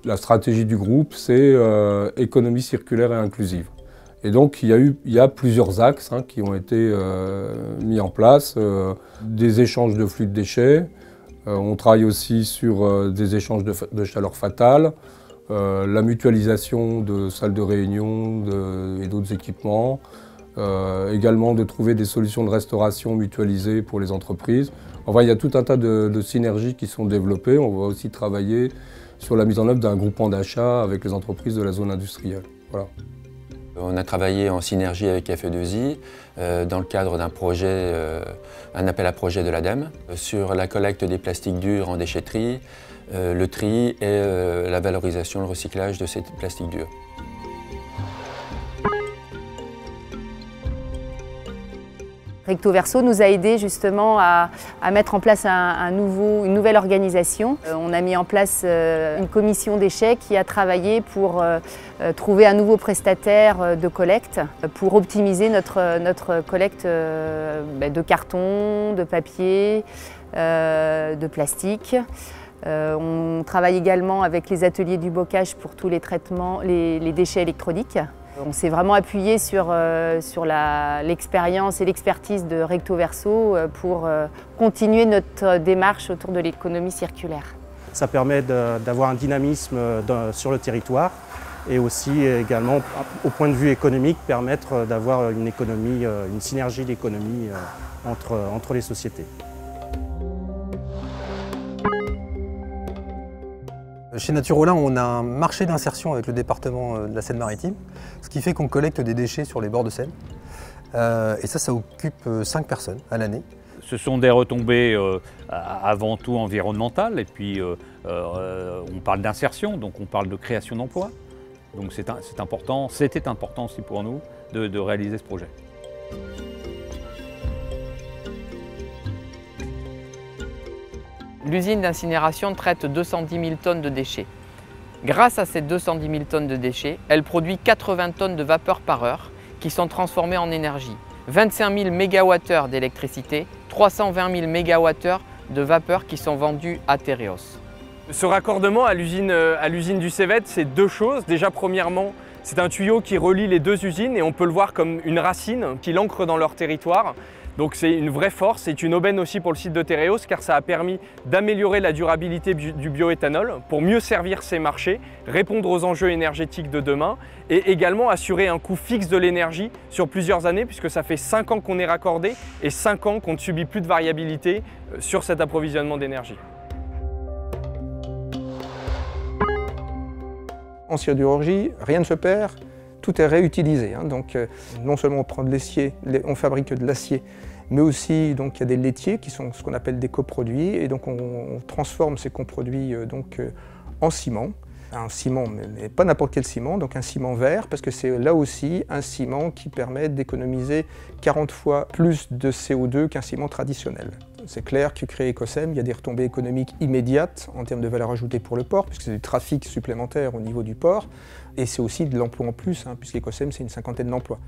La stratégie du groupe, c'est économie circulaire et inclusive. Et donc il y a plusieurs axes qui ont été mis en place. Des échanges de flux de déchets. On travaille aussi sur des échanges de chaleur fatale, la mutualisation de salles de réunion et d'autres équipements. Également de trouver des solutions de restauration mutualisées pour les entreprises. Enfin, il y a tout un tas de synergies qui sont développées. On va aussi travailler sur la mise en œuvre d'un groupement d'achat avec les entreprises de la zone industrielle. Voilà. On a travaillé en synergie avec FE2I dans le cadre d'un projet, un appel à projet de l'ADEME sur la collecte des plastiques durs en déchetterie, le tri et la valorisation, le recyclage de ces plastiques durs. Recto Verso nous a aidé justement à mettre en place une nouvelle organisation. On a mis en place une commission déchets qui a travaillé pour trouver un nouveau prestataire de collecte pour optimiser notre collecte de carton, de papier, de plastique. On travaille également avec les ateliers du bocage pour tous les traitements, les déchets électroniques. On s'est vraiment appuyé sur l'expérience et l'expertise de Recto Verso pour continuer notre démarche autour de l'économie circulaire. Ça permet d'avoir un dynamisme sur le territoire et aussi également, au point de vue économique, permettre d'avoir une synergie d'économie entre les sociétés. Chez Naturola, on a un marché d'insertion avec le département de la Seine-Maritime, ce qui fait qu'on collecte des déchets sur les bords de Seine. Et ça occupe 5 personnes à l'année. Ce sont des retombées avant tout environnementales, et puis on parle d'insertion, donc on parle de création d'emplois. Donc c'était important aussi pour nous de réaliser ce projet. L'usine d'incinération traite 210 000 tonnes de déchets. Grâce à ces 210 000 tonnes de déchets, elle produit 80 tonnes de vapeur par heure qui sont transformées en énergie. 25 000 MWh d'électricité, 320 000 MWh de vapeur qui sont vendus à Tereos. Ce raccordement à l'usine du Cévette, c'est deux choses. Déjà, premièrement, c'est un tuyau qui relie les deux usines et on peut le voir comme une racine qui l'ancre dans leur territoire. Donc c'est une vraie force, c'est une aubaine aussi pour le site de Tereos car ça a permis d'améliorer la durabilité du bioéthanol pour mieux servir ces marchés, répondre aux enjeux énergétiques de demain et également assurer un coût fixe de l'énergie sur plusieurs années puisque ça fait 5 ans qu'on est raccordé et 5 ans qu'on ne subit plus de variabilité sur cet approvisionnement d'énergie. En sidérurgie, rien ne se perd, tout est réutilisé. Donc non seulement on prend de l'acier, on fabrique de l'acier, mais aussi donc, il y a des laitiers qui sont ce qu'on appelle des coproduits, et donc on transforme ces coproduits en ciment. Un ciment, mais pas n'importe quel ciment, donc un ciment vert, parce que c'est là aussi un ciment qui permet d'économiser 40 fois plus de CO2 qu'un ciment traditionnel. C'est clair que créer Ecosem, il y a des retombées économiques immédiates en termes de valeur ajoutée pour le port, puisque c'est du trafic supplémentaire au niveau du port, et c'est aussi de l'emploi en plus, puisqu'Ecosem c'est une 50aine d'emplois.